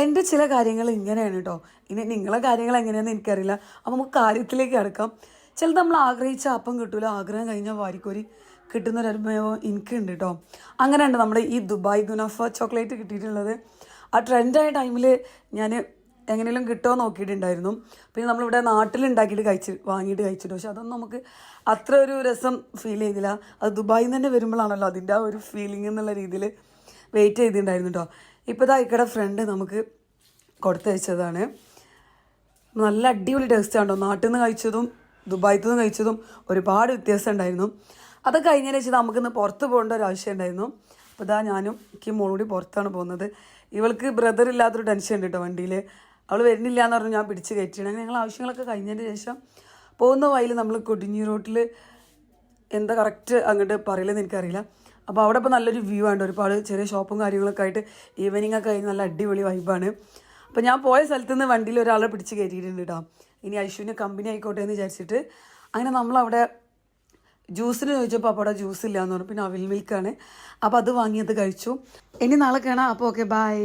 എൻ്റെ ചില കാര്യങ്ങൾ ഇങ്ങനെയാണ് കേട്ടോ. ഇനി നിങ്ങളെ കാര്യങ്ങൾ എങ്ങനെയാണെന്ന് എനിക്കറിയില്ല. അപ്പോൾ നമുക്ക് കാര്യത്തിലേക്ക് കിടക്കാം. ചിലത് നമ്മൾ ആഗ്രഹിച്ച അപ്പം കിട്ടൂല, ആഗ്രഹം കഴിഞ്ഞാൽ വാരിക്കോരി കിട്ടുന്നൊരു അനുഭവം എനിക്കുണ്ട് കേട്ടോ. അങ്ങനെയുണ്ട് നമ്മുടെ ഈ ദുബായ് ഗുനാഫ ചോക്ലേറ്റ് കിട്ടിയിട്ടുള്ളത്. ആ ട്രെൻഡായ ടൈമിൽ ഞാൻ എങ്ങനെയും കിട്ടുമോ നോക്കിയിട്ടുണ്ടായിരുന്നു. പിന്നെ നമ്മളിവിടെ നാട്ടിലുണ്ടാക്കിയിട്ട് വാങ്ങിയിട്ട് കഴിച്ചിട്ട്, പക്ഷെ അതൊന്നും നമുക്ക് അത്ര ഒരു രസം ഫീൽ ചെയ്തില്ല. അത് ദുബായിൽ നിന്ന് തന്നെ വരുമ്പോഴാണല്ലോ അതിൻ്റെ ആ ഒരു ഫീലിംഗ് എന്നുള്ള രീതിയിൽ വെയിറ്റ് ചെയ്തിട്ടുണ്ടായിരുന്നു കേട്ടോ. ഇപ്പോൾ ഇതാ ഇക്കടെ ഫ്രണ്ട് നമുക്ക് കൊടുത്തയച്ചതാണ്. നല്ല അടിപൊളി ടേസ്റ്റ് ആണോ. നാട്ടിൽ നിന്ന് കഴിച്ചതും ദുബായിൽ നിന്ന് കഴിച്ചതും ഒരുപാട് വ്യത്യാസം ഉണ്ടായിരുന്നു. അത് കഴിഞ്ഞതിന് വെച്ചാൽ നമുക്കിന്ന് പുറത്ത് പോകേണ്ട ഒരു ആവശ്യം ഉണ്ടായിരുന്നു. അപ്പോൾ ഇതാ ഞാനും എനിക്ക് മോളൂടി പുറത്താണ് പോകുന്നത്. ഇവൾക്ക് ബ്രദർ ഇല്ലാത്തൊരു ടെൻഷൻ ഉണ്ട് കേട്ടോ വണ്ടിയിൽ. അവൾ വരുന്നില്ല എന്ന് പറഞ്ഞ് ഞാൻ പിടിച്ച് കയറ്റിയാണ്. അങ്ങനെ ഞങ്ങൾ ആവശ്യങ്ങളൊക്കെ കഴിഞ്ഞതിന് ശേഷം പോകുന്ന വഴിയിൽ നമ്മൾ കൊടിഞ്ഞി റോട്ടിൽ എന്താ കറക്റ്റ് അങ്ങോട്ട് പറയില്ലെന്ന് എനിക്കറിയില്ല. അപ്പോൾ അവിടെ ഇപ്പോൾ നല്ലൊരു വ്യൂ ആണ്, ഒരുപാട് ചെറിയ ഷോപ്പും കാര്യങ്ങളൊക്കെ ആയിട്ട് ഈവനിങ് ഒക്കെ കഴിഞ്ഞ് നല്ല അടിപൊളി വൈബാണ്. അപ്പോൾ ഞാൻ പോയ സ്ഥലത്ത് നിന്ന് വണ്ടിയിൽ ഒരാളെ പിടിച്ച് കയറ്റിയിട്ടുണ്ട് കേട്ടോ. ഇനി ഐശുവിന് കമ്പനി ആയിക്കോട്ടെ എന്ന് വിചാരിച്ചിട്ട് അങ്ങനെ നമ്മളവിടെ ജ്യൂസിന് ചോദിച്ചപ്പോൾ അപ്പോൾ അവിടെ ജ്യൂസ് ഇല്ല എന്ന് പറഞ്ഞു. പിന്നെ അവിൽ മിൽക്കാണ്, അപ്പോൾ അത് വാങ്ങിയത് കഴിച്ചു. ഇനി നാളെ കാണാം. അപ്പോൾ ഓക്കെ, ബൈ.